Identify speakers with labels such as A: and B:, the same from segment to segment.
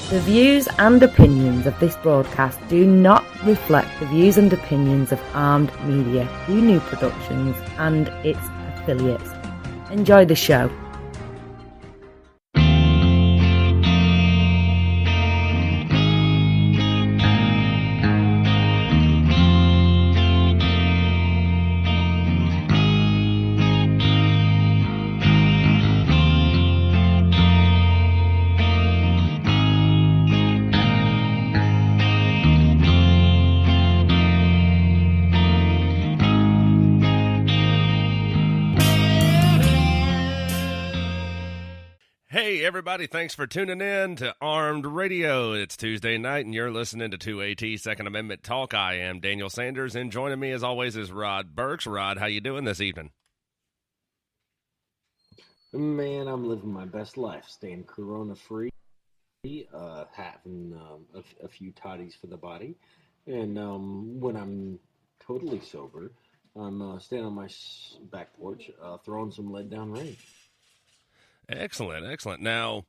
A: The views and opinions of this broadcast do not reflect the views and opinions of Armed Media, New Productions, and its affiliates. Enjoy the show.
B: Hey everybody, thanks for tuning in to Armed Radio. It's Tuesday night and you're listening to 2AT Second Amendment Talk. I am Daniel Sanders and joining me as always is Rod Burks. Rod, how you doing this evening?
C: Man, I'm living my best life, staying corona free, having a few toddies for the body, and when I'm totally sober, I'm staying on my back porch, throwing some lead down rain.
B: Excellent, excellent. Now,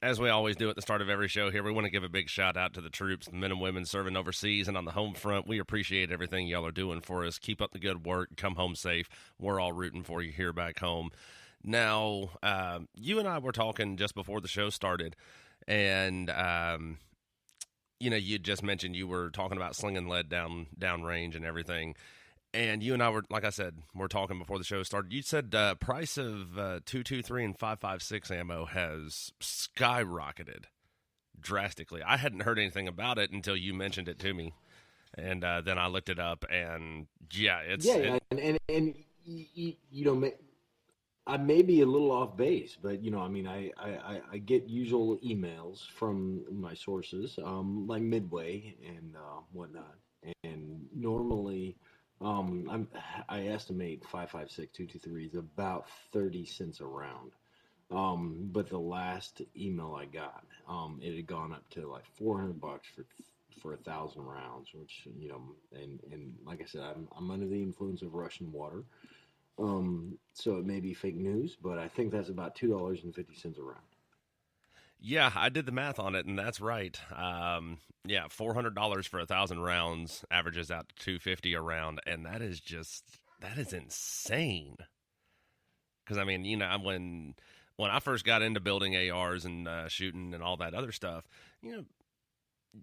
B: as we always do at the start of every show here, we want to give a big shout out to the troops, the men and women serving overseas and on the home front. We appreciate everything y'all are doing for us. Keep up the good work. Come home safe. We're all rooting for you here back home. Now, you and I were talking just before the show started, and you just mentioned you were talking about slinging lead down range and everything. And you and I were, like I said, we're talking before the show started. You said price of .223 and .556 ammo has skyrocketed drastically. I hadn't heard anything about it until you mentioned it to me, and then I looked it up. And
C: and you know, I may be a little off base, but I get usual emails from my sources, like Midway and whatnot, and normally. I estimate 5.56 223 is about 30 cents a round. But the last email I got, it had gone up to like $400 for 1,000 rounds, which and like I said, I'm under the influence of Russian water, so it may be fake news, but I think that's about $2.50 a round.
B: Yeah, I did the math on it, and that's right. $400 for 1,000 rounds averages out to $250 a round, and that is insane. Because when I first got into building ARs and shooting and all that other stuff, I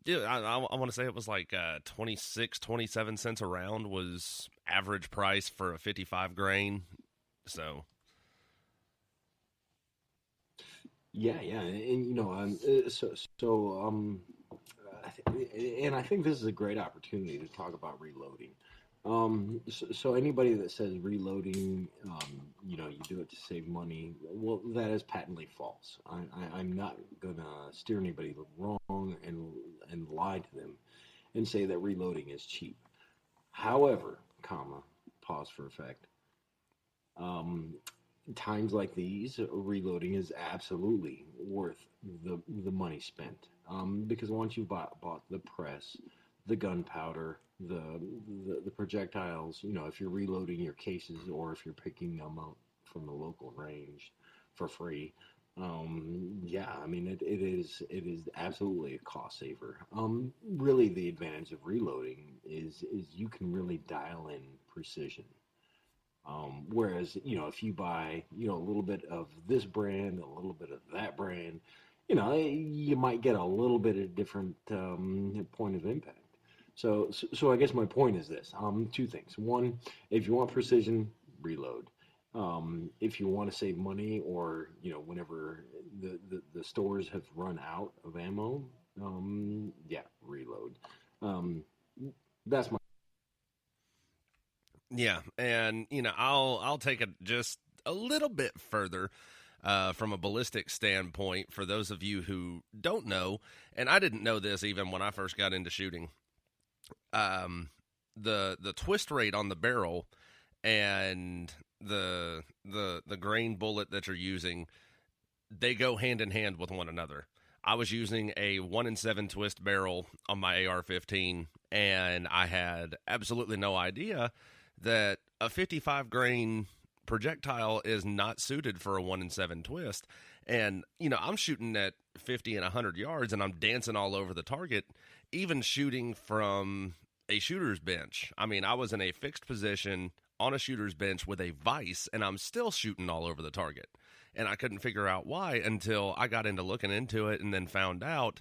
B: want to say it was like 27 cents a round was average price for a 55 grain. So.
C: Yeah, and and I think this is a great opportunity to talk about reloading. So anybody that says reloading, you do it to save money, well, that is patently false. I'm not gonna steer anybody wrong and lie to them and say that reloading is cheap. However, pause for effect. Times like these, reloading is absolutely worth the money spent. Because once you've bought the press, the gunpowder, the projectiles, if you're reloading your cases or if you're picking them up from the local range for free, it is absolutely a cost saver. Really, the advantage of reloading is you can really dial in precision. Whereas, if you buy, a little bit of this brand, a little bit of that brand, you might get a little bit of different point of impact. So I guess my point is this: two things. One, if you want precision, reload. If you want to save money, or whenever the stores have run out of ammo, reload. That's my.
B: Yeah, and I'll take it just a little bit further from a ballistic standpoint for those of you who don't know, and I didn't know this even when I first got into shooting. The twist rate on the barrel and the grain bullet that you're using, they go hand in hand with one another. I was using a 1-in-7 twist barrel on my AR-15, and I had absolutely no idea that a 55 grain projectile is not suited for a 1-in-7 twist. And, I'm shooting at 50 and 100 yards and I'm dancing all over the target, even shooting from a shooter's bench. I mean, I was in a fixed position on a shooter's bench with a vise and I'm still shooting all over the target. And I couldn't figure out why until I got into looking into it and then found out,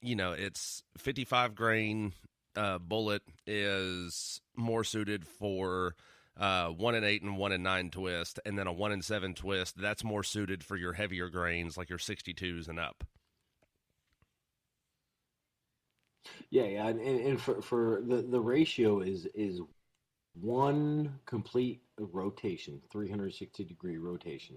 B: it's 55 grain bullet is more suited for 1 and 8 and 1 and 9 twist, and then a 1 and 7 twist that's more suited for your heavier grains like your 62s and up.
C: Yeah, and for the ratio is one complete rotation, 360-degree rotation,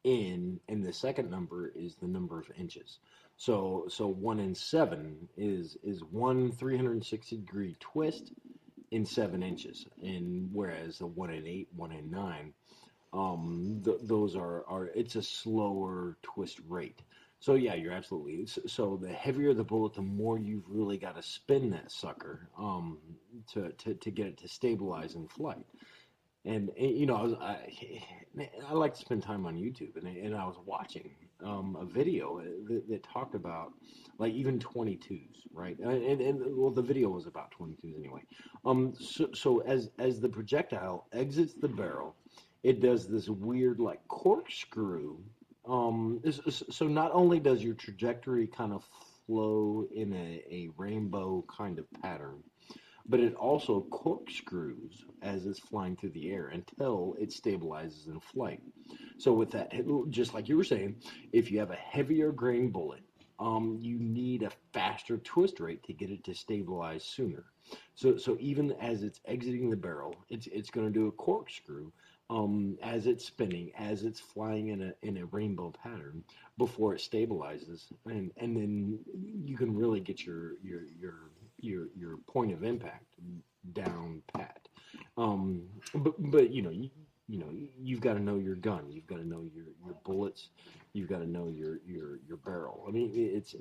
C: and the second number is the number of inches. So 1 and 7 is one 360-degree twist in 7 inches, and whereas the 1 and 8, 1 and 9, those are it's a slower twist rate. So yeah, you're absolutely. So the heavier the bullet, the more you've really got to spin that sucker to get it to stabilize in flight. And I like to spend time on YouTube, and I was watching a video that talked about like even 22s, right? And well, the video was about 22s anyway. So as the projectile exits the barrel, it does this weird like corkscrew. So not only does your trajectory kind of flow in a rainbow kind of pattern, but it also corkscrews as it's flying through the air until it stabilizes in flight. So with that, just like you were saying, if you have a heavier grain bullet, you need a faster twist rate to get it to stabilize sooner. So even as it's exiting the barrel, it's going to do a corkscrew as it's spinning, as it's flying in a rainbow pattern before it stabilizes, and then you can really get your point of impact down pat. But you've got to know your gun, you've got to know your bullets, you've got to know your barrel. I mean, it's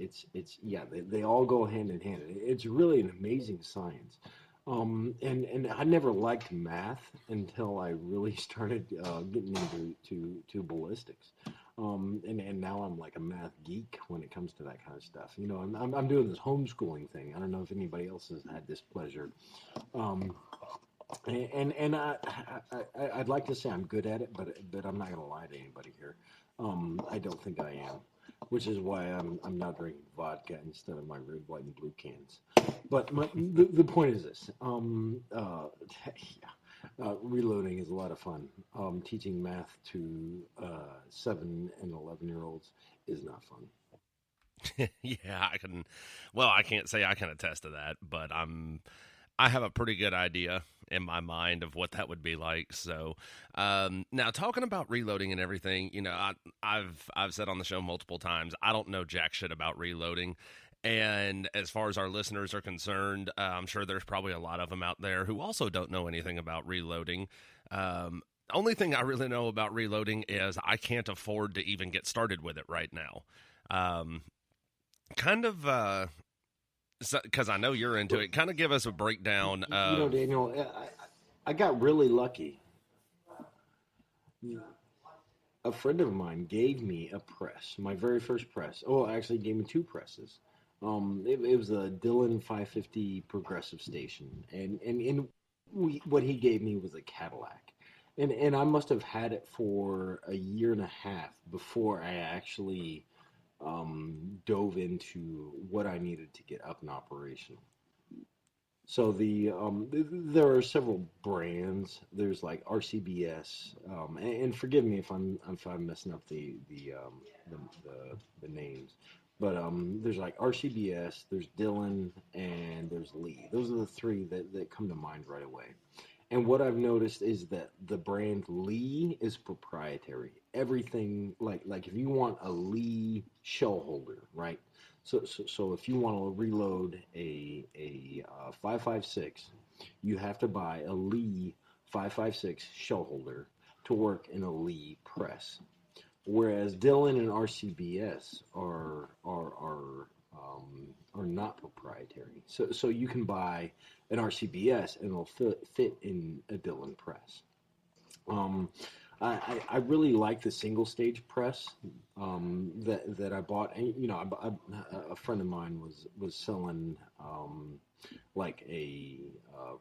C: yeah, they all go hand in hand. It's really an amazing science. And I never liked math until I really started getting into ballistics. And now I'm like a math geek when it comes to that kind of stuff. I'm doing this homeschooling thing. I don't know if anybody else has had this pleasure. And I'd like to say I'm good at it, but I'm not going to lie to anybody here. I don't think I am, which is why I'm now drinking vodka instead of my red, white, and blue cans. But the point is this: reloading is a lot of fun. Teaching math to 7 and 11-year-olds is not fun.
B: Yeah, I can't say I can attest to that, but I have a pretty good idea in my mind of what that would be like. So now talking about reloading and everything, I've said on the show multiple times, I don't know jack shit about reloading. And as far as our listeners are concerned, I'm sure there's probably a lot of them out there who also don't know anything about reloading. Only thing I really know about reloading is I can't afford to even get started with it right now. Because I know you're into it, kind of give us a breakdown of...
C: Daniel, I got really lucky. A friend of mine gave me a press, my very first press. Oh, actually gave me 2 presses. It was a Dillon 550 progressive station, and what he gave me was a Cadillac. And I must have had it for a year and a half before I actually... dove into what I needed to get up in operation. So there are several brands. There's like RCBS, and forgive me if I'm messing up the names, but there's like RCBS, there's Dillon, and there's Lee. Those are the 3 that come to mind right away. And what I've noticed is that the brand Lee is proprietary. Everything, like if you want a Lee shell holder, right? So if you want to reload a 5.56, you have to buy a Lee 5.56 shell holder to work in a Lee press. Whereas Dillon and RCBS are not proprietary. So you can buy an RCBS and it'll fit in a Dillon press. I really like the single stage press that I bought. And, a friend of mine was selling like a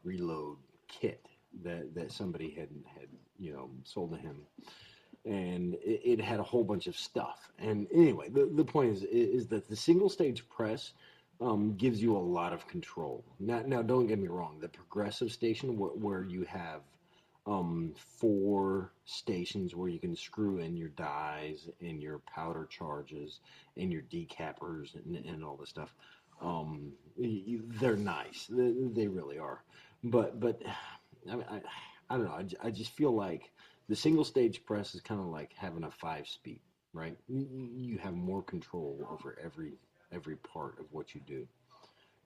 C: reload kit that somebody had sold to him, and it had a whole bunch of stuff. And anyway, the point is that the single stage press gives you a lot of control. Now, don't get me wrong. The progressive station, where you have 4 stations where you can screw in your dies and your powder charges and your decappers and all this stuff. They're nice. They really are. But I don't know. I just feel like the single stage press is kind of like having a 5-speed, right? You have more control over every part of what you do.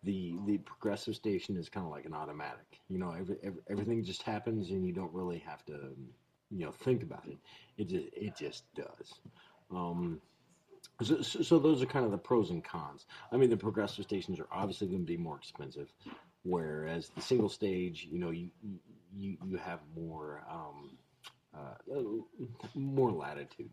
C: The progressive station is kind of like an automatic. Everything just happens, and you don't really have to, think about it. It just does. So those are kind of the pros and cons. I mean, the progressive stations are obviously going to be more expensive, whereas the single stage, you have more latitude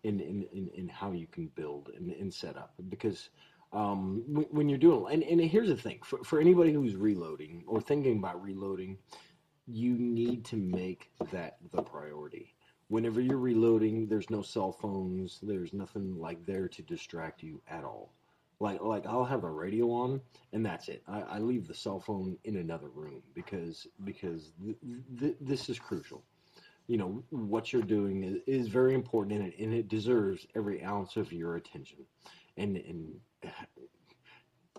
C: in how you can build and set up, because when you're doing, and here's the thing, for anybody who's reloading or thinking about reloading, you need to make that the priority. Whenever you're reloading, there's no cell phones, there's nothing like there to distract you at all. Like I'll have the radio on, and that's it. I leave the cell phone in another room because this is crucial. What you're doing is very important, and it deserves every ounce of your attention. And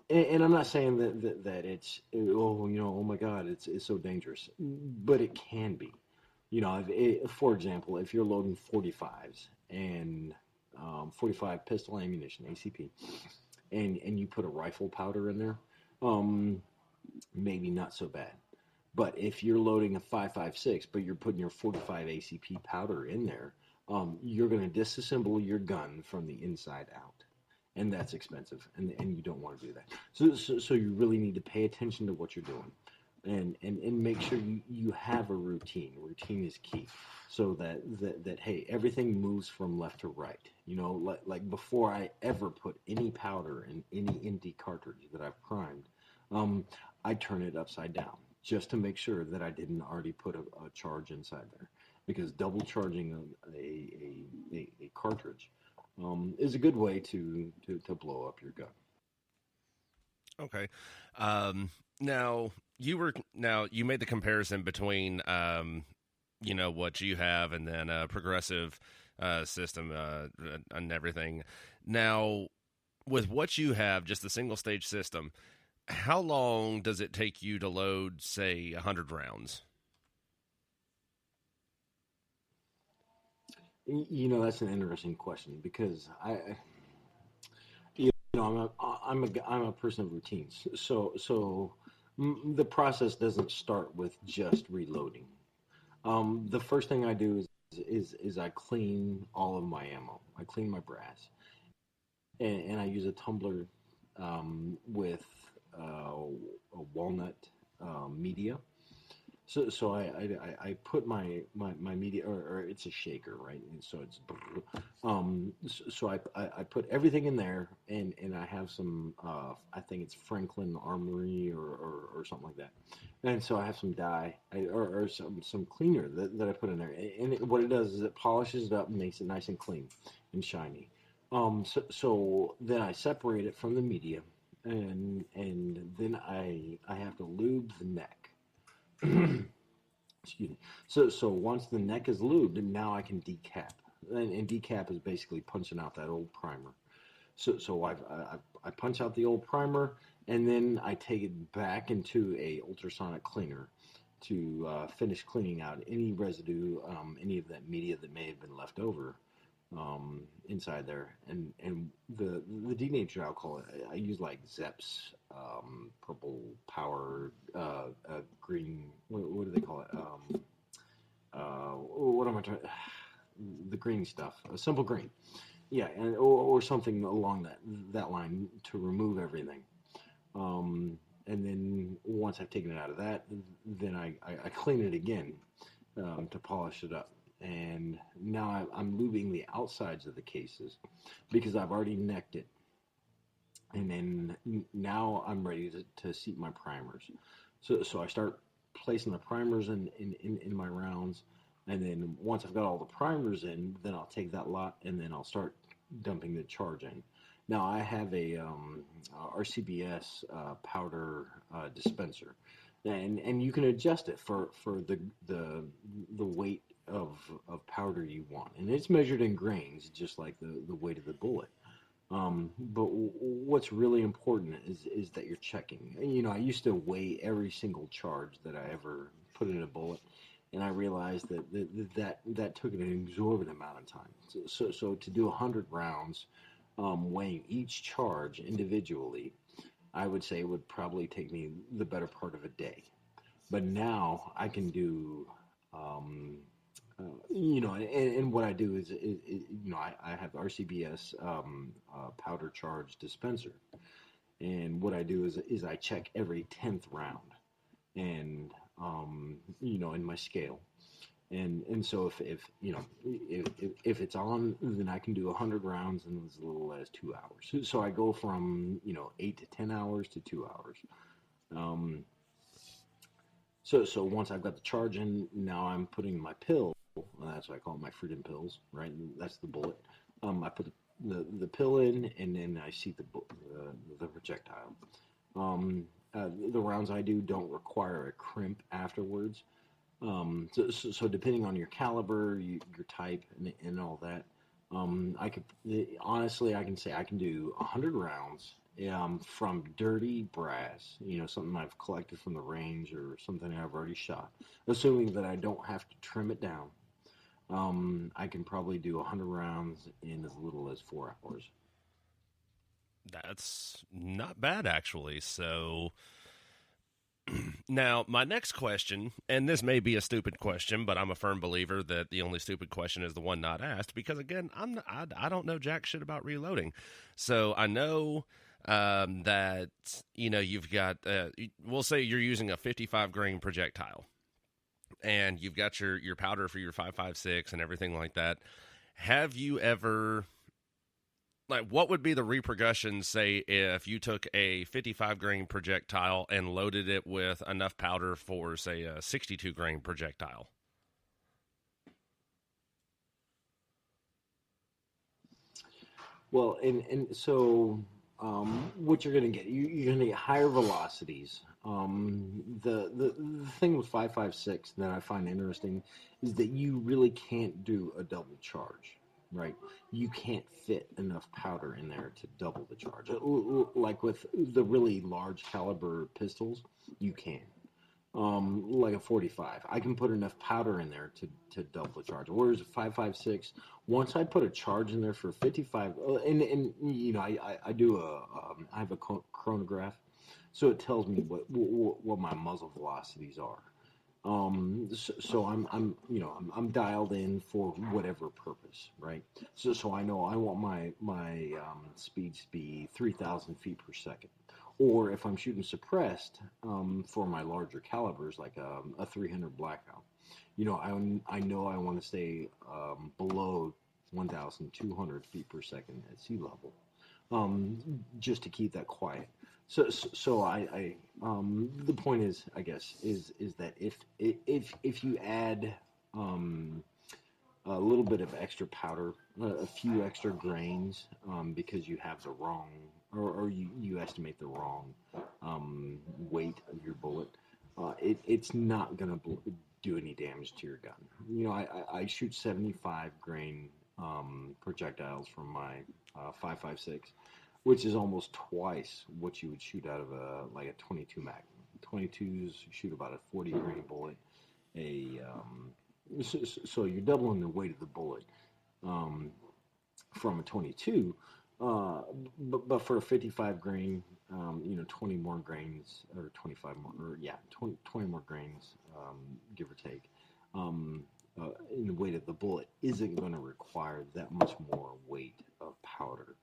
C: I'm not saying that it's oh my God, it's so dangerous, but it can be. For example, if you're loading 45s and 45 pistol ammunition ACP, and you put a rifle powder in there, maybe not so bad. But if you're loading a 5.56, but you're putting your 45 ACP powder in there, you're going to disassemble your gun from the inside out. And that's expensive, and you don't want to do that. So you really need to pay attention to what you're doing, and make sure you have a routine. Routine is key, so that hey, everything moves from left to right. Like before I ever put any powder in any empty cartridge that I've primed, I turn it upside down just to make sure that I didn't already put a charge inside there, because double charging a cartridge is a good way to blow up your gun.
B: Okay. Now you made the comparison between what you have and then a progressive system and everything. Now, with what you have, just the single stage system, how long does it take you to load, say, 100 rounds?
C: That's an interesting question, because I'm a person of routines. So the process doesn't start with just reloading. The first thing I do is I clean all of my ammo. I clean my brass, and I use a tumbler with a walnut media. So I put my media, or it's a shaker, right? And so it's so I put everything in there, and I have some I think it's Franklin Armory or something like that. And so I have some dye or some cleaner that I put in there, and what it does is it polishes it up and makes it nice and clean and shiny. So then I separate it from the media, and then I have to lube the neck. Excuse me. So once the neck is lubed, and now I can decap, and decap is basically punching out that old primer. So I punch out the old primer, and then I take it back into a ultrasonic cleaner to finish cleaning out any residue, any of that media that may have been left over inside there. And the denatured alcohol, I use like Zepp's purple power, green, what do they call it? What am I trying? The green stuff, a simple green. Yeah, or something along that line to remove everything. And then once I've taken it out of that, then I clean it again to polish it up. and now I'm lubing the outsides of the cases because I've already necked it. And then now I'm ready to seat my primers. So I start placing the primers in my rounds, and then once I've got all the primers in, then I'll take that lot and then I'll start dumping the charge in. Now I have a RCBS powder dispenser, and you can adjust it for the weight of powder you want, and it's measured in grains, just like the weight of the bullet. But what's really important is that you're checking. You know, I used to weigh every single charge that I ever put in a bullet, and I realized that took an exorbitant amount of time. So to do 100 rounds, weighing each charge individually, I would say would probably take me the better part of a day. But now I can do, you know, and what I do is you know, I have RCBS powder charge dispenser, and what I do is I check every 10th round, and you know, in my scale. And so if you know if it's on, then I can do 100 rounds in as little as 2 hours. So I go from, you know, 8 to 10 hours to 2 hours. So once I've got the charge in, now I'm putting my pill. That's what I call it, my freedom pills, right? That's the bullet. I put the pill in, and then I see the projectile. The rounds I do don't require a crimp afterwards. So depending on your caliber, your type, and all that, I could honestly, I can say I can do 100 rounds from dirty brass, you know, something I've collected from the range or something I've already shot, assuming that I don't have to trim it down. I can probably do 100 rounds in as little as 4 hours.
B: That's not bad, actually. So now my next question, and this may be a stupid question, but I'm a firm believer that the only stupid question is the one not asked, because again, I don't know jack shit about reloading. So I know that, you know, you've got, we'll say you're using a 55 grain projectile, and you've got your powder for your 5.56 and everything like that. Have you ever, like, what would be the repercussions, say, if you took a 55 grain projectile and loaded it with enough powder for, say, a 62 grain projectile?
C: Well, and so what you're going to get, you're going to get higher velocities. The thing with 5.56 that I find interesting is that you really can't do a double charge, right? You can't fit enough powder in there to double the charge. Like with the really large caliber pistols, you can. Like a 45, I can put enough powder in there to double the charge. Whereas a 5.56, once I put a charge in there for 55, and you know, I do I have a chronograph, so it tells me what my muzzle velocities are. So I'm you know, I'm dialed in for whatever purpose, right? So I know I want my speeds to be 3,000 feet per second. Or if I'm shooting suppressed for my larger calibers, like a 300 Blackout, you know, I know I want to stay below 1,200 feet per second at sea level, just to keep that quiet. So I the point is, I guess, is that if you add a little bit of extra powder, a few extra grains, because you have the wrong, or you estimate the wrong weight of your bullet, it's not going to do any damage to your gun. You know, I shoot 75 grain projectiles from my 5.56, which is almost twice what you would shoot out of a 22 Magnum. 22s shoot about a 40 grain bullet. So you're doubling the weight of the bullet from a 22, but for a 55 grain, you know, 20 more grains, or 25 more, or yeah, 20 more grains, give or take, in the weight of the bullet isn't going to require that much more weight of powder.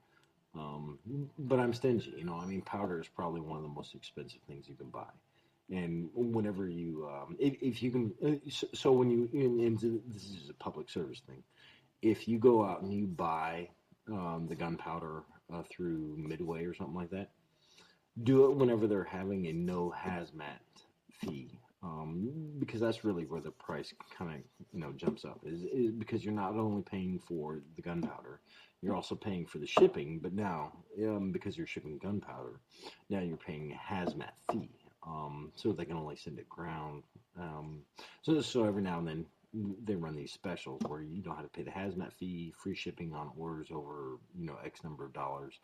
C: But I'm stingy, you know. I mean, powder is probably one of the most expensive things you can buy. And whenever you, if you can, so when you, and this is a public service thing, if you go out and you buy the gunpowder through Midway or something like that, do it whenever they're having a no hazmat fee, because that's really where the price kind of jumps up. Is because you're not only paying for the gunpowder, you're also paying for the shipping. But now, because you're shipping gunpowder, now you're paying a hazmat fee. So they can only send it ground. So every now and then they run these specials where you don't have to pay the hazmat fee, free shipping on orders over X number of dollars.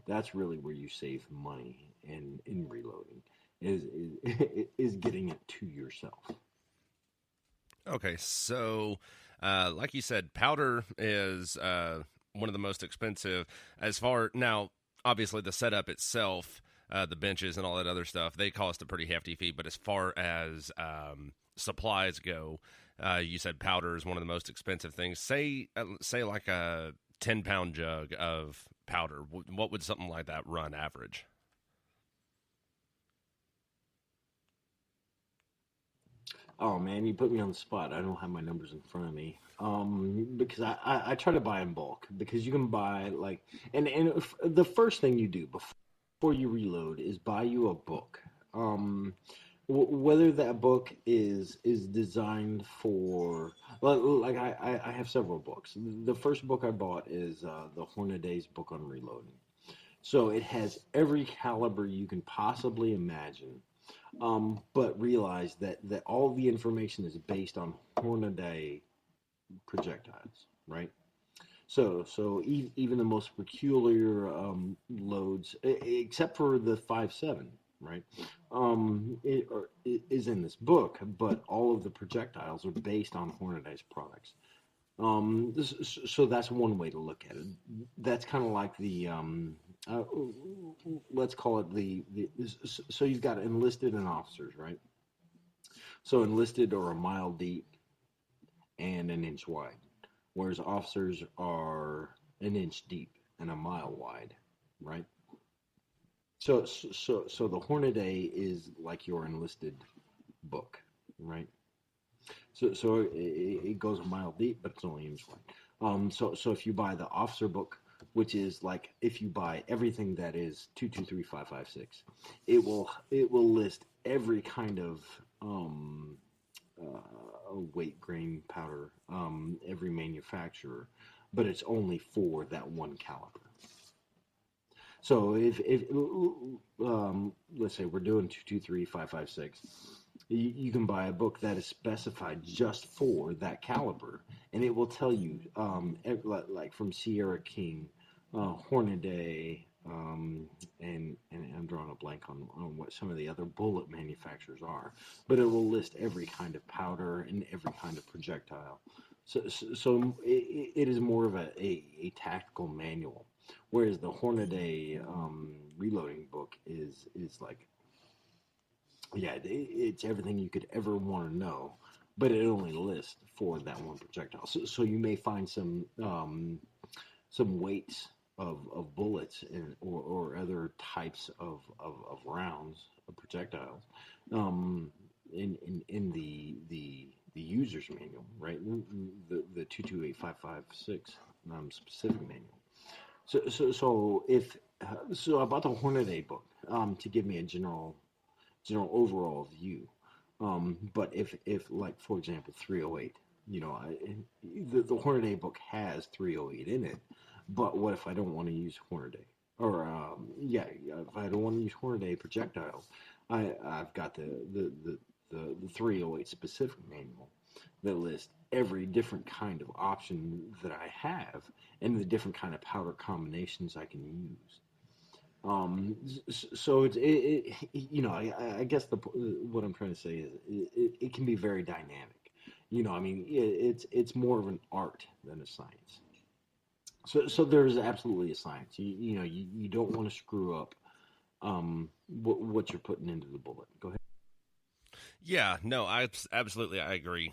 C: That's really where you save money in reloading is getting it to yourself.
B: Okay, so like you said, powder is one of the most expensive. As far now, obviously the setup itself, the benches and all that other stuff, they cost a pretty hefty fee. But as far as supplies go, you said powder is one of the most expensive things. Say like a 10-pound jug of powder. What would something like that run average?
C: Oh man, you put me on the spot. I don't have my numbers in front of me. Because I try to buy in bulk, because you can buy and the first thing you do before you reload is buy you a book. Whether that book is designed for, I have several books. The first book I bought is the Hornadays book on reloading. So it has every caliber you can possibly imagine, but realize that all the information is based on Hornaday projectiles, right? So even the most peculiar loads, except for the 5.7, right? It is in this book, but all of the projectiles are based on Hornaday's products. So that's one way to look at it. That's kind of like the let's call it so you've got enlisted and officers, right? So enlisted are a mile deep and an inch wide, whereas officers are an inch deep and a mile wide, right? So the Hornaday is like your enlisted book, right? So it goes a mile deep, but it's only an inch wide. So if you buy the officer book, which is like if you buy everything that is 223, 556, it will list every kind of weight grain powder, every manufacturer, but it's only for that one caliber. So if let's say we're doing 223, 556, you can buy a book that is specified just for that caliber, and it will tell you, like from Sierra King, Hornaday, and I'm drawing a blank on what some of the other bullet manufacturers are, but it will list every kind of powder and every kind of projectile. So it is more of a tactical manual, whereas the Hornaday reloading book is like, yeah, it's everything you could ever want to know, but it only lists for that one projectile. So you may find some weights of bullets or other types of rounds of projectiles in the user's manual, right? The 228556 specific manual. So I bought the Hornaday book to give me a general overall view. But if like, for example, 308, the Hornaday book has 308 in it, but what if I don't want to use Hornaday? Or if I don't want to use Hornaday projectiles, I've got the 308 specific manual that lists every different kind of option that I have and the different kind of powder combinations I can use. So I guess what I'm trying to say is it can be very dynamic. It's more of an art than a science. So there's absolutely a science. You don't want to screw up what you're putting into the bullet. Go ahead.
B: Yeah, no, I agree.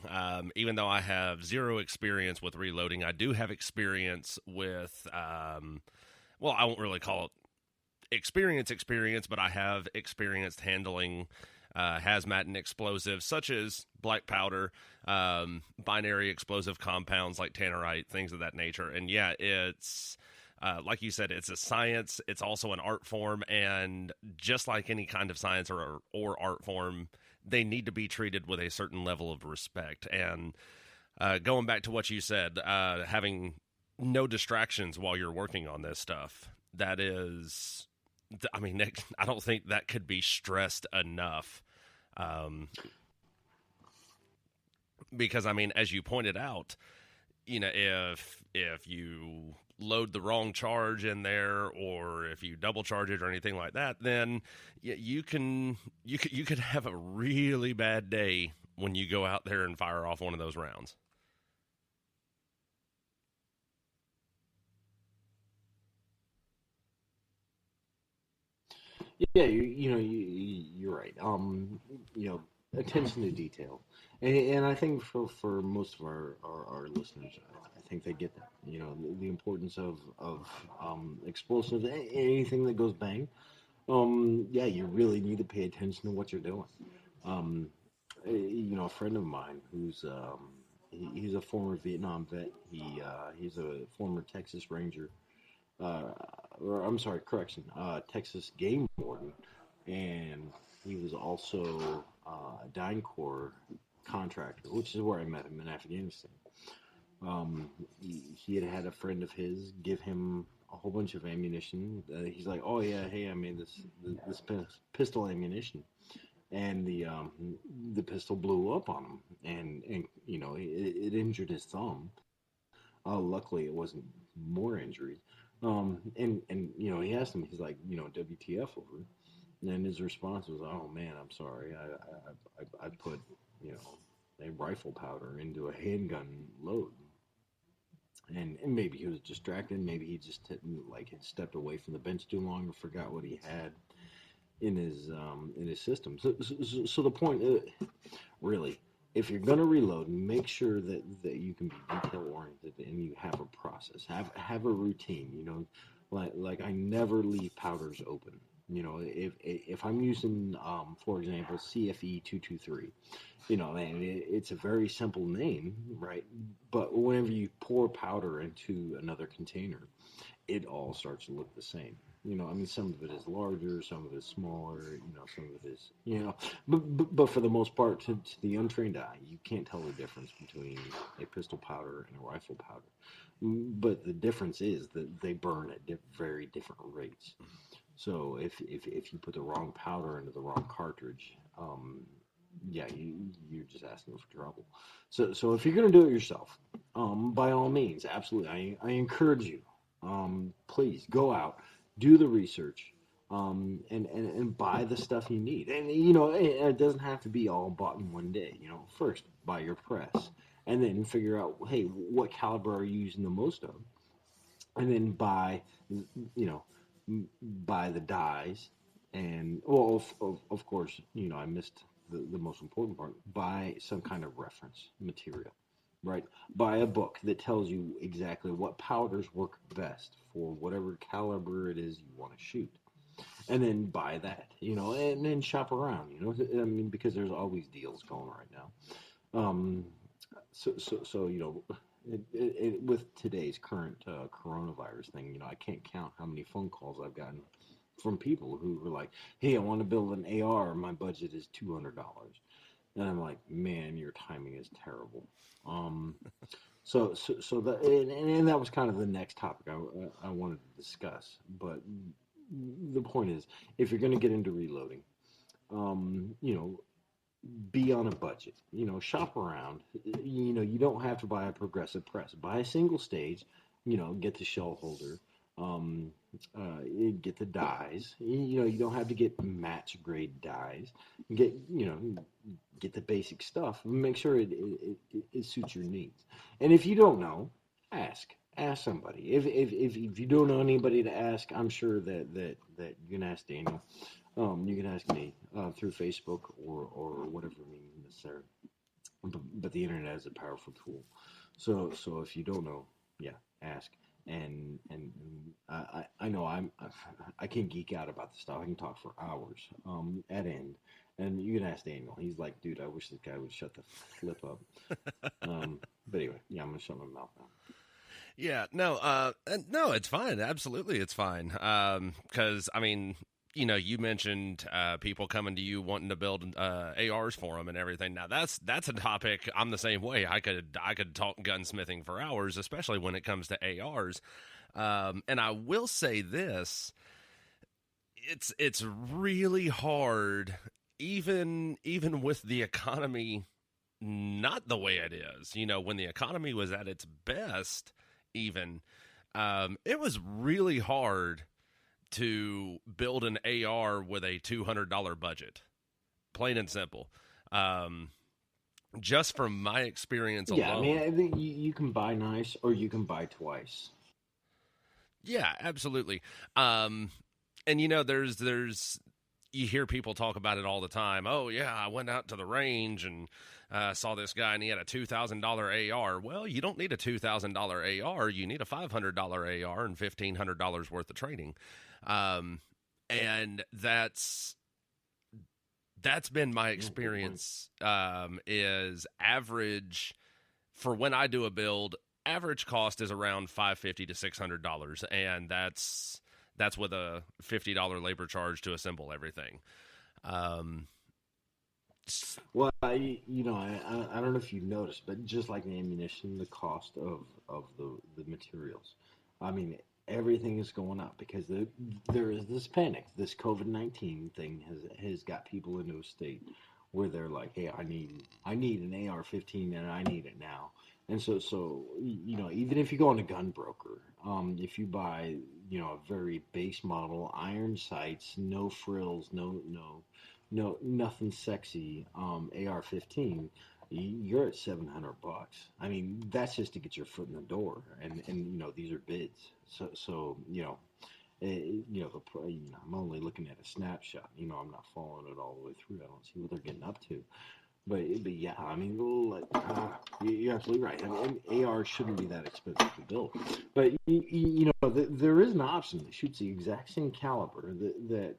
B: Even though I have zero experience with reloading, I do have experience with, I won't really call it experience, but I have experienced handling hazmat and explosives such as black powder, binary explosive compounds like tannerite, things of that nature. And yeah, it's like you said, it's a science. It's also an art form, and just like any kind of science or art form, they need to be treated with a certain level of respect. And going back to what you said, having no distractions while you're working on this stuff, that is, I mean, I don't think that could be stressed enough. Because, I mean, as you pointed out, you know, if you load the wrong charge in there, or if you double charge it or anything like that, then you could have a really bad day when you go out there and fire off one of those rounds.
C: Yeah, you're right. Attention to detail, and I think for most of our listeners, I think they get that. You know, the importance of explosives, anything that goes bang. Yeah, you really need to pay attention to what you're doing. Um, a friend of mine who's he's a former Vietnam vet. He's a former Texas Ranger, or I'm sorry, correction, Texas game warden, and he was also a Dine Corps contractor, which is where I met him in Afghanistan. He had a friend of his give him a whole bunch of ammunition. He's like, "Oh yeah, hey, I made this pistol ammunition," and the pistol blew up on him, and it injured his thumb. Luckily, it wasn't more injuries. And he asked him, he's like, WTF over it? And his response was, "Oh man, I'm sorry. I put a rifle powder into a handgun load." And maybe he was distracted. Maybe he just had stepped away from the bench too long and forgot what he had in his system. So the point, really, if you're gonna reload, make sure that you can be detail oriented and you have a process, have a routine. Like I never leave powders open. If I'm using, for example, CFE 223, and it's a very simple name, right? But whenever you pour powder into another container, it all starts to look the same. I mean, some of it is larger, some of it is smaller, some of it is, but for the most part, to the untrained eye, you can't tell the difference between a pistol powder and a rifle powder. But the difference is that they burn at very different rates. So if you put the wrong powder into the wrong cartridge, yeah, you're just asking for trouble. So if you're going to do it yourself, by all means, absolutely, I encourage you. Please go out, do the research, and buy the stuff you need. And it doesn't have to be all bought in one day. First buy your press, and then figure out, hey, what caliber are you using the most of, and then buy the dies, and well, of course, I missed the most important part. Buy some kind of reference material. Right. Buy a book that tells you exactly what powders work best for whatever caliber it is you want to shoot. And then buy that, and then shop around, I mean, because there's always deals going right now. So with today's current coronavirus thing, I can't count how many phone calls I've gotten from people who were like, "Hey, I want to build an AR. My budget is $200." And I'm like, "Man, your timing is terrible." So that, and that was kind of the next topic I wanted to discuss. But the point is, if you're going to get into reloading, be on a budget. Shop around. You don't have to buy a progressive press. Buy a single stage. Get the shell holder. Get the dies. You don't have to get match grade dies. Get the basic stuff. Make sure it suits your needs. And if you don't know, ask somebody. If you don't know anybody to ask, I'm sure that you can ask Daniel. You can ask me through Facebook or whatever means necessary. But the internet is a powerful tool. So if you don't know, yeah, ask. I know I can geek out about this stuff. I can talk for hours at end. And you can ask Daniel. He's like, dude, I wish this guy would shut the flip up. But anyway, yeah, I'm gonna shut my mouth now.
B: Yeah, no, it's fine. Absolutely, it's fine. Because I mean, you mentioned people coming to you wanting to build ARs for them and everything. Now that's a topic. I'm the same way. I could talk gunsmithing for hours, especially when it comes to ARs. And I will say this: it's really hard, even with the economy not the way it is. When the economy was at its best, even it was really hard to build an AR with a $200 budget, plain and simple. Just from my experience alone.
C: Yeah, I mean, I think you can buy nice or you can buy twice.
B: Yeah, absolutely. And there's you hear people talk about it all the time. Oh yeah, I went out to the range and saw this guy and he had a $2,000 AR. Well, you don't need a $2,000 AR. You need a $500 AR and $1,500 worth of training. And that's been my experience. Is average for when I do a build. Average cost is around $550 to $600, and that's with a $50 labor charge to assemble everything.
C: Well, I don't know if you've noticed, but just like ammunition, the cost of the materials, I mean, everything is going up because there is this panic. This COVID-19 thing has got people into a state where they're like, hey, I need an AR-15 and I need it now. And so even if you go on a gun broker, if you buy a very base model, iron sights, no frills, no nothing sexy, AR-15, you're at $700. I mean, that's just to get your foot in the door, and these are bids. So I'm only looking at a snapshot. I'm not following it all the way through. I don't see what they're getting up to. But yeah, I mean, you're absolutely right. I mean, AR shouldn't be that expensive to build. But there is an option that shoots the exact same caliber that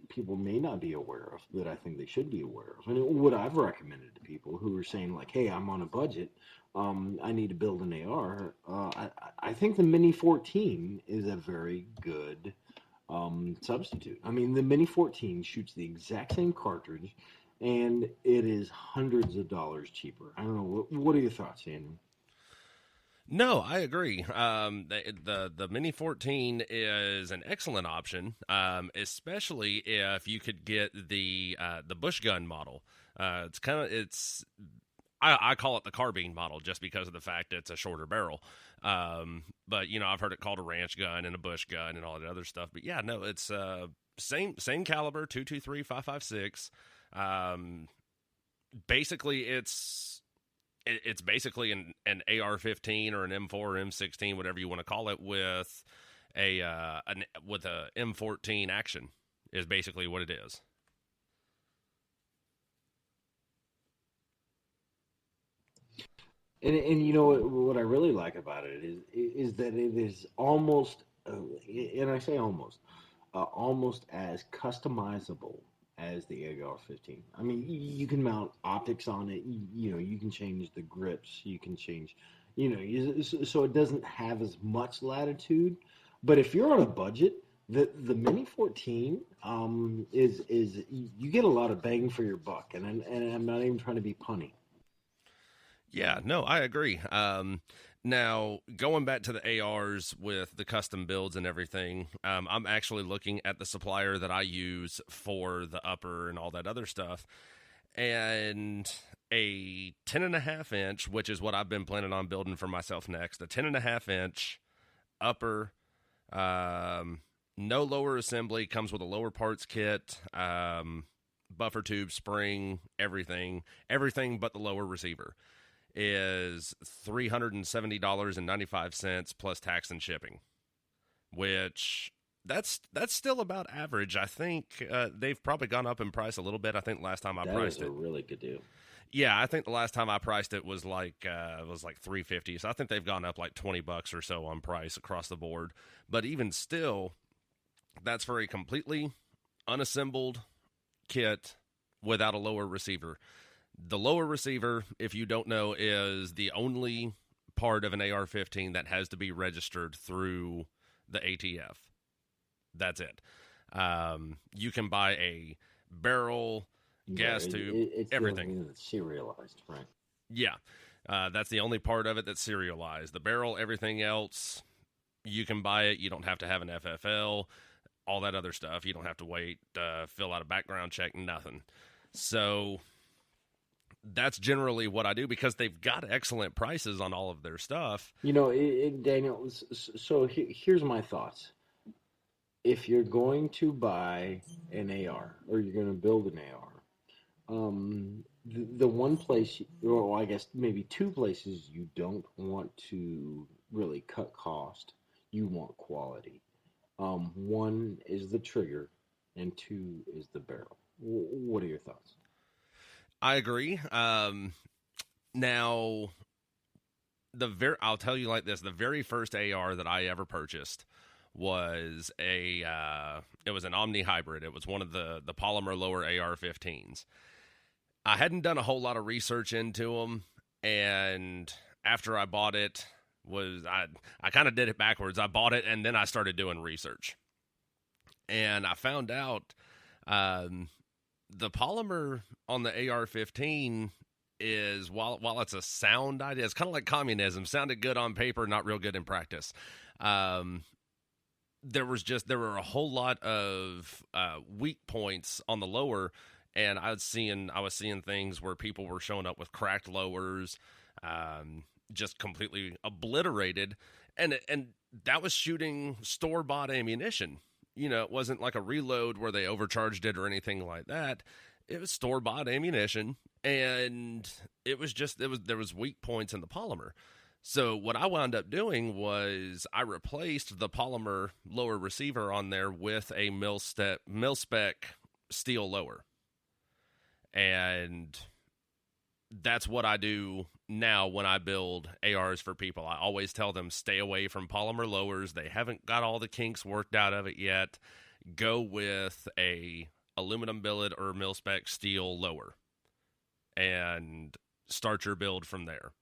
C: people may not be aware of, that I think they should be aware of. And what I've recommended to people who are saying like, hey, I'm on a budget, I need to build an AR. I think the Mini 14 is a very good substitute. I mean, the Mini 14 shoots the exact same cartridge, and it is hundreds of dollars cheaper. I don't know. What are your thoughts, Andrew?
B: No, I agree. The Mini 14 is an excellent option, especially if you could get the bush gun model. I call it the carbine model just because of the fact it's a shorter barrel. But I've heard it called a ranch gun and a bush gun and all that other stuff. But yeah, no, it's same caliber, 223, 5.56. Basically, it's basically an AR-15 or an M4 or M16, whatever you want to call it, with a M14 action is basically what it is.
C: And what I really like about it is that it is almost, and I say almost as customizable as the AR-15. I mean, you can mount optics on it. You can change the grips. You can change, so it doesn't have as much latitude. But if you're on a budget, the Mini 14 is you get a lot of bang for your buck, and I'm not even trying to be punny.
B: Yeah, no, I agree. Now, going back to the ARs with the custom builds and everything, I'm actually looking at the supplier that I use for the upper and all that other stuff. And a 10.5 inch, which is what I've been planning on building for myself next, a 10.5 inch upper, no lower assembly, comes with a lower parts kit, buffer tube, spring, everything but the lower receiver, is $370.95 plus tax and shipping, which that's still about average. I think they've probably gone up in price a little bit. I think last time I priced it,
C: that is a really good deal.
B: Yeah, I think the last time I priced it was like $350. So I think they've gone up like $20 or so on price across the board. But even still, that's for a completely unassembled kit without a lower receiver. The lower receiver, if you don't know, is the only part of an AR-15 that has to be registered through the ATF. That's it. You can buy a barrel, gas tube,
C: it's
B: everything.
C: The only thing that's serialized, right?
B: Yeah, that's the only part of it that's serialized. The barrel, everything else, you can buy it. You don't have to have an FFL, all that other stuff. You don't have to wait, fill out a background check, nothing. So that's generally what I do because they've got excellent prices on all of their stuff.
C: Daniel, so here's my thoughts. If you're going to buy an AR or you're going to build an AR, the one place, or I guess maybe two places you don't want to really cut cost, you want quality. One is the trigger, and two is the barrel. What are your thoughts?
B: I agree. Now, I'll tell you like this: the very first AR that I ever purchased was it was an Omni Hybrid. It was one of the polymer lower AR-15s. I hadn't done a whole lot of research into them, and after I bought it, I kind of did it backwards. I bought it, and then I started doing research, and I found out the polymer on the AR-15 is while it's a sound idea, it's kind of like communism. Sounded good on paper, not real good in practice. There were a whole lot of weak points on the lower, and I was seeing things where people were showing up with cracked lowers, just completely obliterated, and that was shooting store-bought ammunition. It wasn't like a reload where they overcharged it or anything like that. It was store-bought ammunition, and there was weak points in the polymer. So what I wound up doing was I replaced the polymer lower receiver on there with a mil-spec steel lower. And that's what I do now when I build ARs for people. I always tell them stay away from polymer lowers. They haven't got all the kinks worked out of it yet. Go with a aluminum billet or mil-spec steel lower and start your build from there.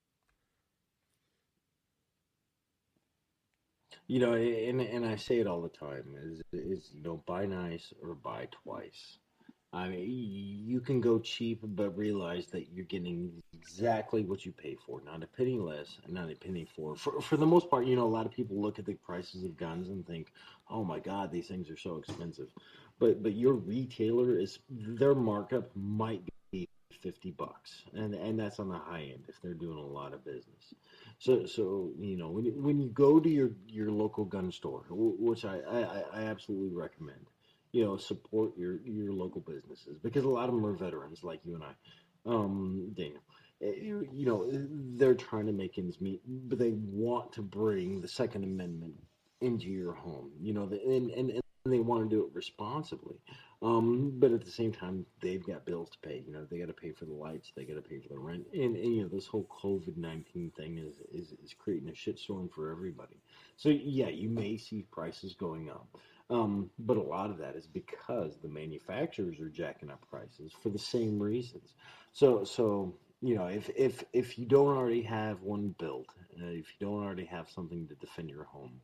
C: And I say it all the time is buy nice or buy twice. I mean, you can go cheap, but realize that you're getting exactly what you pay for, not a penny less and not a penny for. For the most part, a lot of people look at the prices of guns and think, "Oh my God, these things are so expensive." But your retailer their markup might be $50, and that's on the high end if they're doing a lot of business. So when you go to your local gun store, which I absolutely recommend, support your local businesses because a lot of them are veterans like you and I, Daniel. They're trying to make ends meet, but they want to bring the Second Amendment into your home. And they want to do it responsibly. But at the same time, they've got bills to pay. They got to pay for the lights, they got to pay for the rent, and this whole COVID-19 thing is creating a shitstorm for everybody. So yeah, you may see prices going up. But a lot of that is because the manufacturers are jacking up prices for the same reasons. So if you don't already have one built, if you don't already have something to defend your home,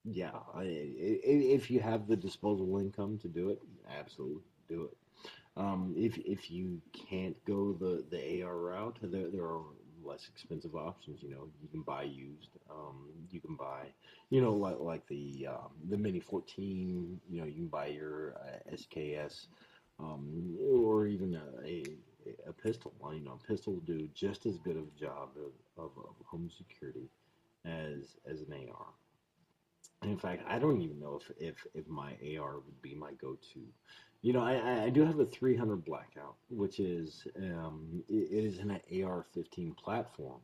C: yeah, if you have the disposable income to do it, absolutely do it. If you can't go the AR route, there are less expensive options. You can buy used. You can buy, like the Mini 14. You can buy your SKS, or even a pistol. A pistol will do just as good of a job of home security as an AR. In fact, I don't even know if my AR would be my go-to. I do have a 300 Blackout, which is it is an AR-15 platform,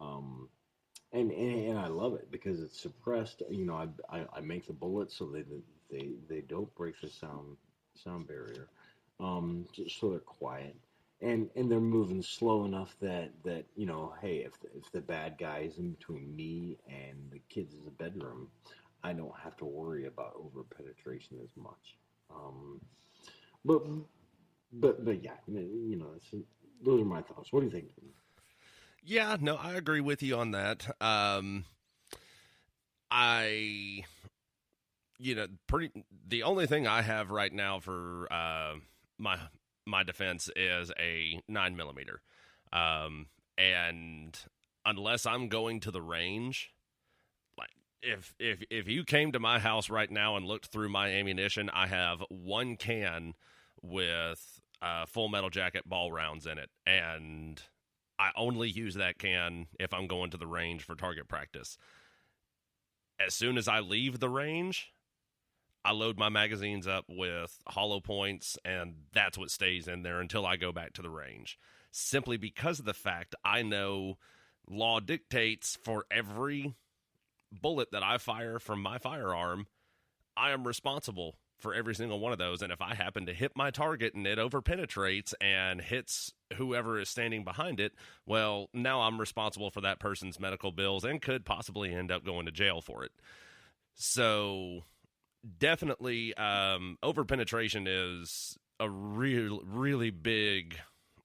C: and I love it because it's suppressed. I make the bullets so they don't break the sound barrier. so they're quiet, and they're moving slow enough that hey, if the bad guy is in between me and the kids' bedroom, I don't have to worry about over penetration as much. Um, but but yeah, those are my thoughts. What do you think?
B: Yeah, no, I agree with you on that. I, the only thing I have right now for my defense is a 9 millimeter, and unless I'm going to the range, like if you came to my house right now and looked through my ammunition, I have one can with full metal jacket ball rounds in it, and I only use that can if I'm going to the range for target practice. As soon as I leave the range, I load my magazines up with hollow points, and that's what stays in there until I go back to the range. Simply because of the fact I know law dictates for every bullet that I fire from my firearm, I am responsible for every single one of those. And if I happen to hit my target and it overpenetrates and hits whoever is standing behind it, well, now I'm responsible for that person's medical bills and could possibly end up going to jail for it. So definitely overpenetration is a really big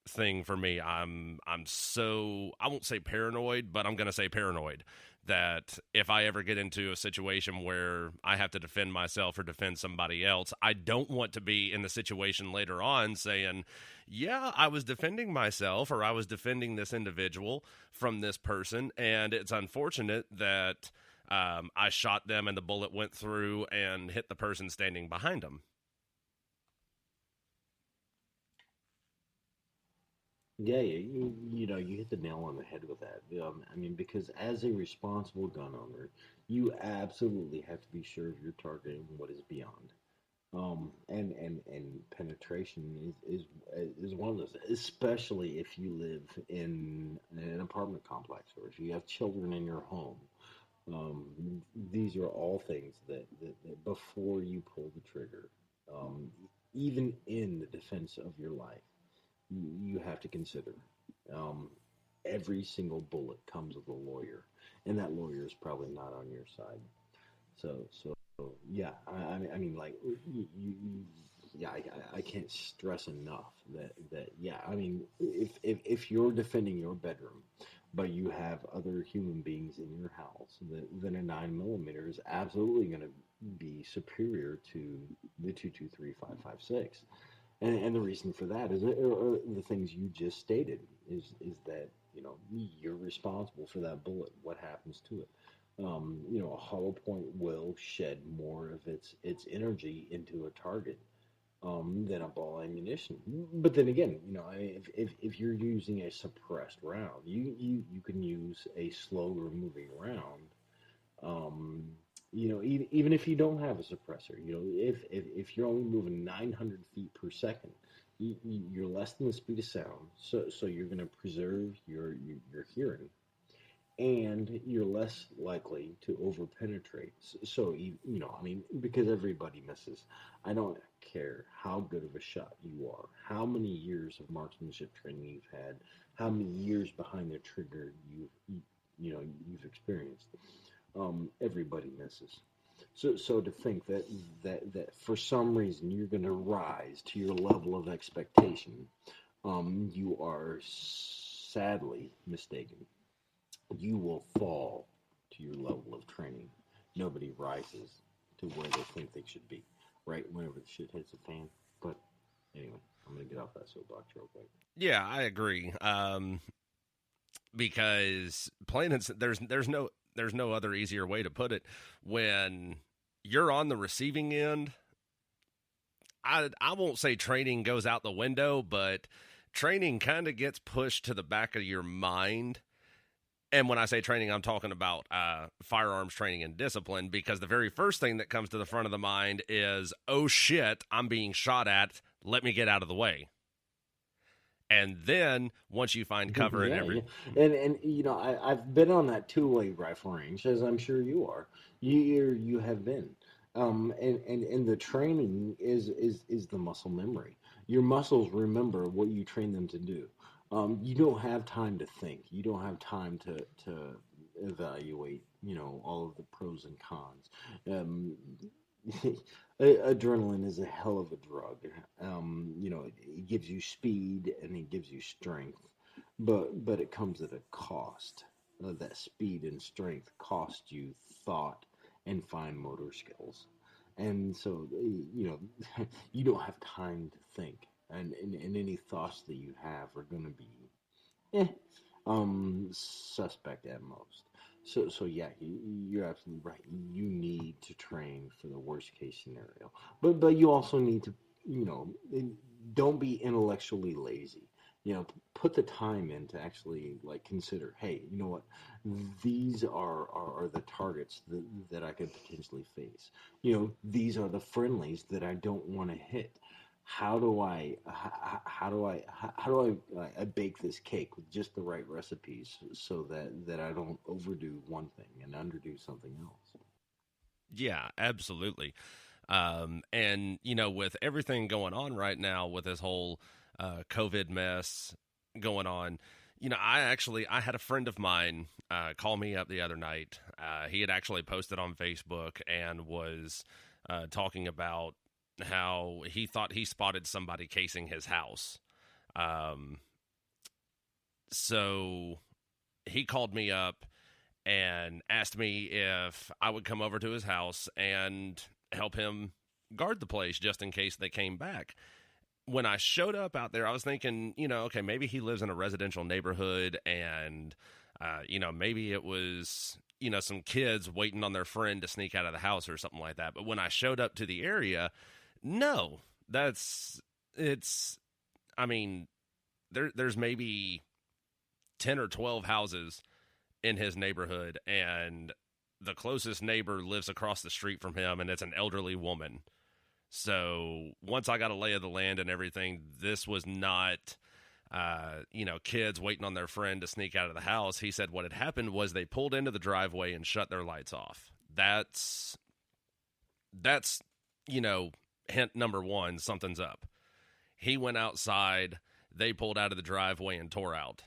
B: thing for me. I'm so, I won't say paranoid, but I'm going to say paranoid that if I ever get into a situation where I have to defend myself or defend somebody else, I don't want to be in the situation later on saying, yeah, I was defending myself or I was defending this individual from this person, and it's unfortunate that I shot them and the bullet went through and hit the person standing behind them.
C: Yeah, you hit the nail on the head with that. I mean, because as a responsible gun owner, you absolutely have to be sure of your target and what is beyond. And penetration is one of those, especially if you live in an apartment complex or if you have children in your home. These are all things that before you pull the trigger, um, even in the defense of your life, you have to consider. Um, every single bullet comes with a lawyer, and that lawyer is probably not on your side. So yeah, I mean, like yeah, I can't stress enough that yeah, I mean, if you're defending your bedroom, but you have other human beings in your house, then a 9 millimeter is absolutely going to be superior to the 223 5.56. And the reason for that is are the things you just stated is that you're responsible for that bullet. What happens to it? A hollow point will shed more of its energy into a target than a ball ammunition. But then again, if you're using a suppressed round, you can use a slower moving round. Um, even if you don't have a suppressor, if you're only moving 900 feet per second, you're less than the speed of sound, so you're going to preserve your hearing, and you're less likely to overpenetrate. So I mean, because everybody misses. I don't care how good of a shot you are, how many years of marksmanship training you've had, how many years behind the trigger you've experienced. Everybody misses. So to think that for some reason you're going to rise to your level of expectation, you are sadly mistaken. You will fall to your level of training. Nobody rises to where they think they should be, right? Whenever the shit hits the fan. But anyway, I'm going to get off that soapbox real quick.
B: Yeah, I agree. Because plain and there's no other easier way to put it. When you're on the receiving end, I won't say training goes out the window, but training kind of gets pushed to the back of your mind. And when I say training, I'm talking about firearms training and discipline, because the very first thing that comes to the front of the mind is, oh shit, I'm being shot at. Let me get out of the way. And then once you find cover
C: I've been on that two-way rifle range, as I'm sure you are. You have been, and the training is the muscle memory. your muscles remember what you train them to do. You don't have time to think. You don't have time to evaluate, all of the pros and cons. Um, Adrenaline is a hell of a drug. It gives you speed and it gives you strength, but it comes at a cost. That speed and strength cost you thought and fine motor skills, and so you don't have time to think, and any thoughts that you have are going to be eh, suspect at most. So yeah, you're absolutely right. You need to train for the worst case scenario, but you also need to, don't be intellectually lazy. Put the time in to actually like consider. Hey, you know what? These are the targets that I could potentially face. These are the friendlies that I don't want to hit. How do I bake this cake with just the right recipes so that I don't overdo one thing and underdo something else?
B: Yeah, absolutely. And with everything going on right now with this whole COVID mess going on, I had a friend of mine call me up the other night. He had actually posted on Facebook and was talking about how he thought he spotted somebody casing his house. So he called me up and asked me if I would come over to his house and help him guard the place just in case they came back. When I showed up out there, I was thinking, okay, maybe he lives in a residential neighborhood and, maybe it was, some kids waiting on their friend to sneak out of the house or something like that. But when I showed up to the area, no, there's maybe 10 or 12 houses in his neighborhood, and the closest neighbor lives across the street from him, and it's an elderly woman. So once I got a lay of the land and everything, this was not, kids waiting on their friend to sneak out of the house. He said what had happened was they pulled into the driveway and shut their lights off. That's hint number one, something's up. He went outside, they pulled out of the driveway and tore out.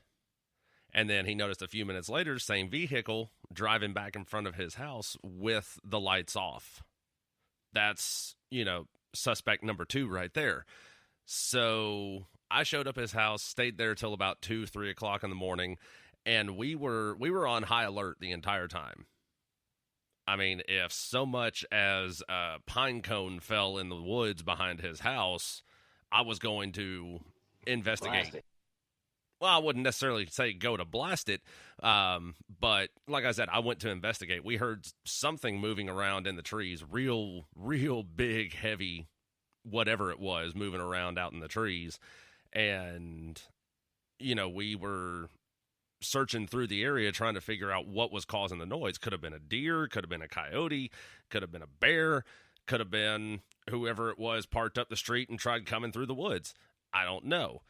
B: And then he noticed a few minutes later, same vehicle driving back in front of his house with the lights off. That's, suspect number two right there. So I showed up at his house, stayed there till about 2-3 o'clock in the morning, and we were on high alert the entire time. I mean, if so much as a pine cone fell in the woods behind his house, I was going to investigate. Well, I wouldn't necessarily say go to blast it, but like I said, I went to investigate. We heard something moving around in the trees, real big, heavy, whatever it was, moving around out in the trees. And, we were searching through the area trying to figure out what was causing the noise. Could have been a deer, could have been a coyote, could have been a bear, could have been whoever it was parked up the street and tried coming through the woods. I don't know.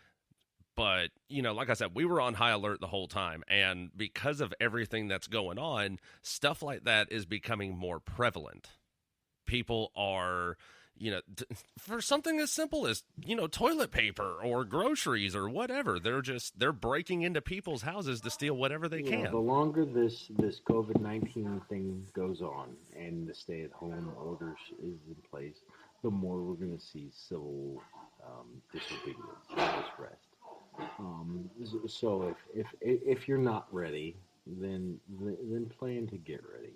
B: But, like I said, we were on high alert the whole time. And because of everything that's going on, stuff like that is becoming more prevalent. People are, for something as simple as, toilet paper or groceries or whatever, they're breaking into people's houses to steal whatever they can.
C: The longer this COVID-19 thing goes on and the stay-at-home orders is in place, the more we're going to see civil disobedience and disrest. So if you're not ready, then plan to get ready.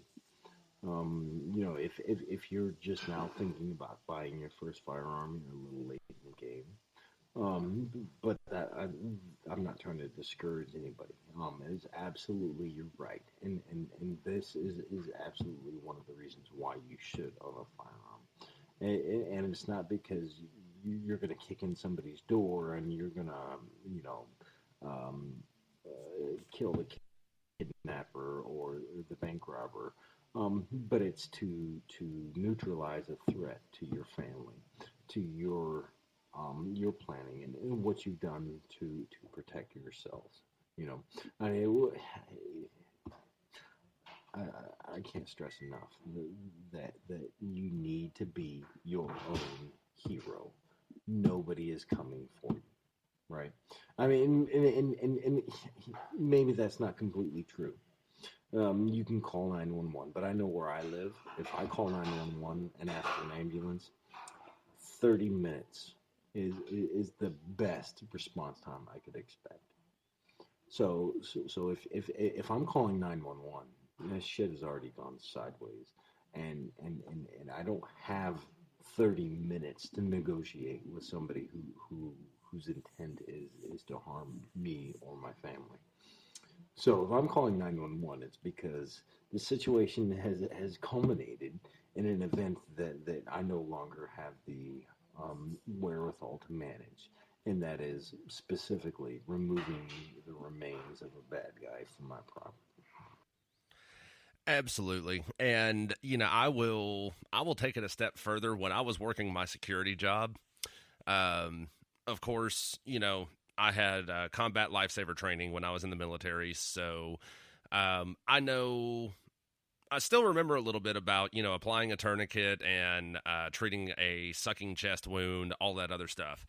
C: If you're just now thinking about buying your first firearm, you're a little late in the game. But I'm not trying to discourage anybody. It's absolutely, you're right, and this is absolutely one of the reasons why you should own a firearm. And it's not because you're going to kick in somebody's door and you're going to, kill the kidnapper or the bank robber, but it's to neutralize a threat to your family, to your planning and what you've done to protect yourselves. I can't stress enough that you need to be your own hero. nobody is coming for you, right? I mean, and maybe that's not completely true. You can call 911, but I know where I live. If I call 911 and ask for an ambulance, 30 minutes is the best response time I could expect. So if I'm calling 911, this shit has already gone sideways, and I don't have 30 minutes to negotiate with somebody whose intent is to harm me or my family. So if I'm calling 911, it's because the situation has culminated in an event that I no longer have the wherewithal to manage, and that is specifically removing the remains of a bad guy from my property.
B: Absolutely. And, I will take it a step further. When I was working my security job, of course, I had combat lifesaver training when I was in the military. So I still remember a little bit about, applying a tourniquet and treating a sucking chest wound, all that other stuff.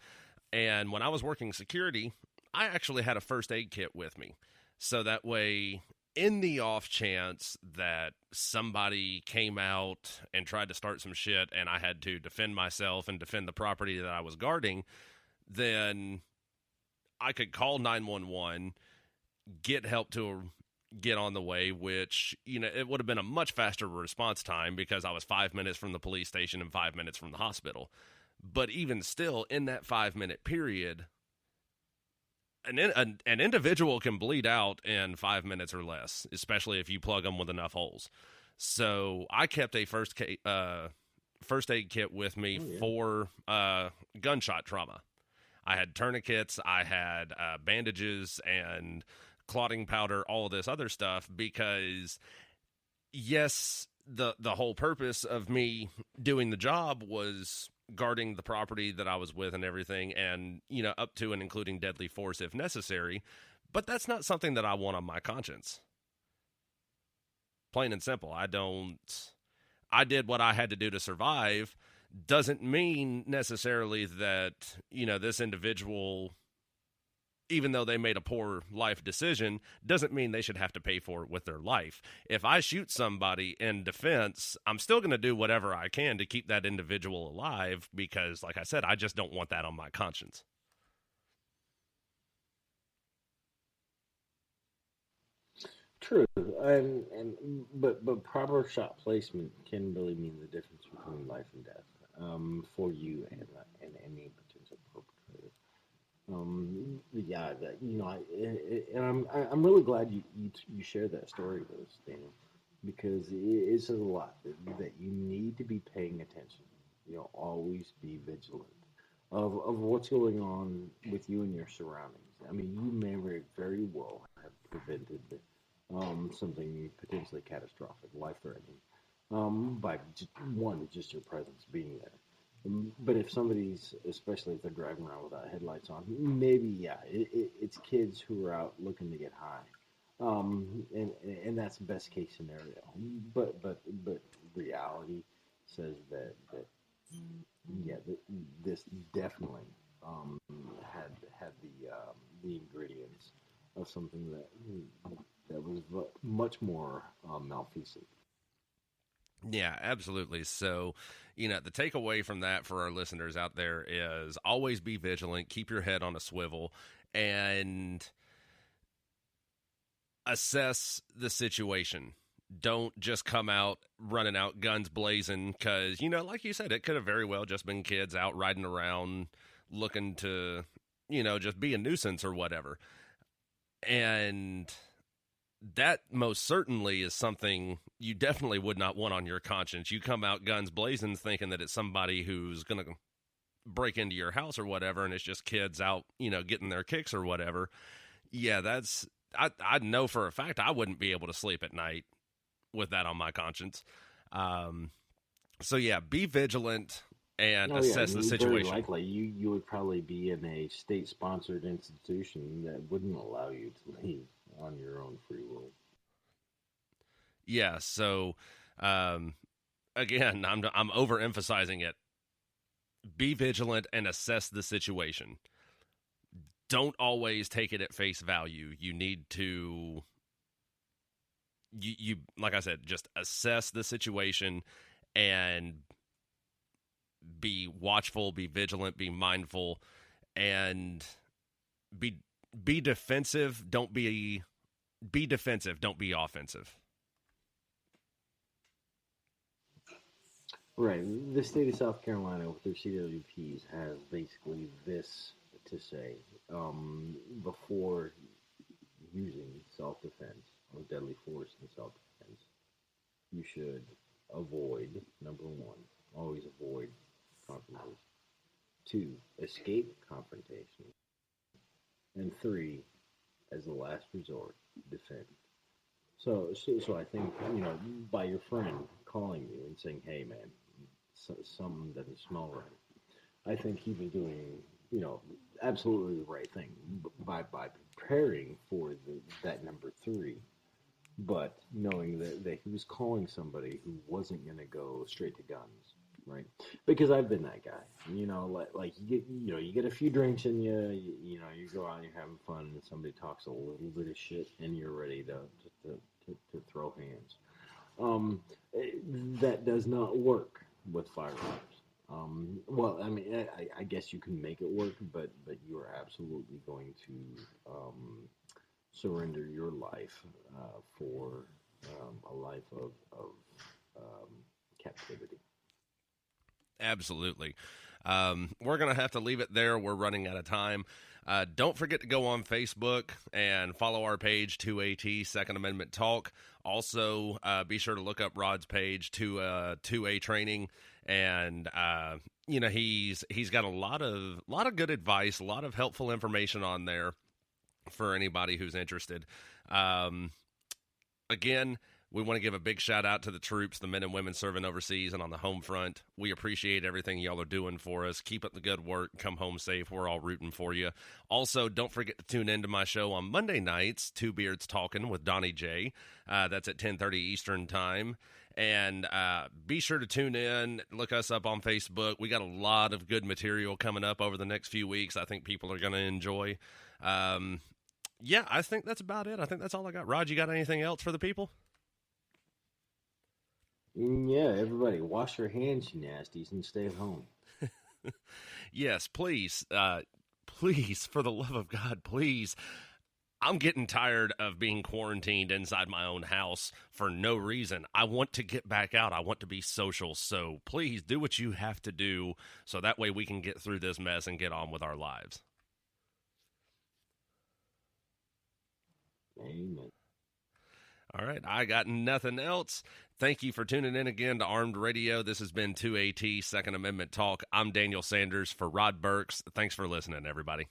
B: And when I was working security, I actually had a first aid kit with me. So that way, in the off chance that somebody came out and tried to start some shit and I had to defend myself and defend the property that I was guarding, then I could call 911, get help to get on the way, which, it would have been a much faster response time because I was 5 minutes from the police station and 5 minutes from the hospital. But even still, in that 5-minute period, an individual can bleed out in 5 minutes or less, especially if you plug them with enough holes. So I kept a first aid kit with me for gunshot trauma. I had tourniquets, I had bandages and clotting powder, all of this other stuff, because yes, the whole purpose of me doing the job was guarding the property that I was with and everything, and, up to and including deadly force if necessary, but that's not something that I want on my conscience. Plain and simple. I did what I had to do to survive. Doesn't mean necessarily that, this individual, even though they made a poor life decision, doesn't mean they should have to pay for it with their life. If I shoot somebody in defense, I'm still going to do whatever I can to keep that individual alive because, like I said, I just don't want that on my conscience.
C: True, but proper shot placement can really mean the difference between life and death for you and any potential perpetrator. I'm really glad you shared that story with us, Daniel, because it says a lot that you need to be paying attention. Always be vigilant of what's going on with you and your surroundings. I mean, you may very well have prevented something potentially catastrophic, life-threatening, by just your presence being there. But if somebody's, especially if they're driving around without headlights on, maybe, it's kids who are out looking to get high. And that's the best case scenario. But reality says that this definitely had the ingredients of something that was much more malfeasant.
B: Yeah, absolutely. So, the takeaway from that for our listeners out there is always be vigilant, keep your head on a swivel, and assess the situation. Don't just come out running out guns blazing because, like you said, it could have very well just been kids out riding around looking to, just be a nuisance or whatever. And that most certainly is something you definitely would not want on your conscience. You come out guns blazing thinking that it's somebody who's going to break into your house or whatever, and it's just kids out, getting their kicks or whatever. Yeah, I know for a fact I wouldn't be able to sleep at night with that on my conscience. So yeah, be vigilant and assess the situation.
C: Very likely, you would probably be in a state-sponsored institution that wouldn't allow you to leave on your own free will.
B: Yeah, so again, I'm overemphasizing it. be vigilant and assess the situation. Don't always take it at face value. You need to, you like I said, just assess the situation and be watchful, be vigilant, be mindful, and be defensive. Be defensive. Don't be offensive.
C: Right. The state of South Carolina with their CWPs has basically this to say before using self-defense or deadly force in self-defense. You should avoid, number one, always avoid confrontation. 2, escape confrontation. And 3, as the last resort, defend. So I think, by your friend calling you and saying, hey, man, something doesn't smell right, I think he was doing, absolutely the right thing by preparing for that number 3, but knowing that he was calling somebody who wasn't going to go straight to guns, right? Because I've been that guy, like you get a few drinks in you, you go out and you're having fun, and somebody talks a little bit of shit, and you're ready to throw hands. That does not work with firearms. Well, I mean, I guess you can make it work, but you are absolutely going to surrender your life for a life of captivity.
B: Absolutely. We're going to have to leave it there. We're running out of time. Don't forget to go on Facebook and follow our page, 2AT, Second Amendment Talk. Also, be sure to look up Rod's page, 2A Training. And, he's got a lot of good advice, a lot of helpful information on there for anybody who's interested. Again, we want to give a big shout out to the troops, the men and women serving overseas and on the home front. We appreciate everything y'all are doing for us. Keep up the good work. Come home safe. We're all rooting for you. Also, don't forget to tune into my show on Monday nights, Two Beards Talking with Donnie J. That's at 10:30 Eastern Time. And be sure to tune in. Look us up on Facebook. We got a lot of good material coming up over the next few weeks. I think people are going to enjoy. Yeah, I think that's about it. I think that's all I got. Rod, you got anything else for the people?
C: Yeah, everybody, wash your hands, you nasties, and stay at home.
B: Yes, please. Please, for the love of God, please. I'm getting tired of being quarantined inside my own house for no reason. I want to get back out. I want to be social. So please do what you have to do so that way we can get through this mess and get on with our lives.
C: Amen.
B: All right, I got nothing else. Thank you for tuning in again to Armed Radio. This has been 2AT, Second Amendment Talk. I'm Daniel Sanders for Rod Burks. Thanks for listening, everybody.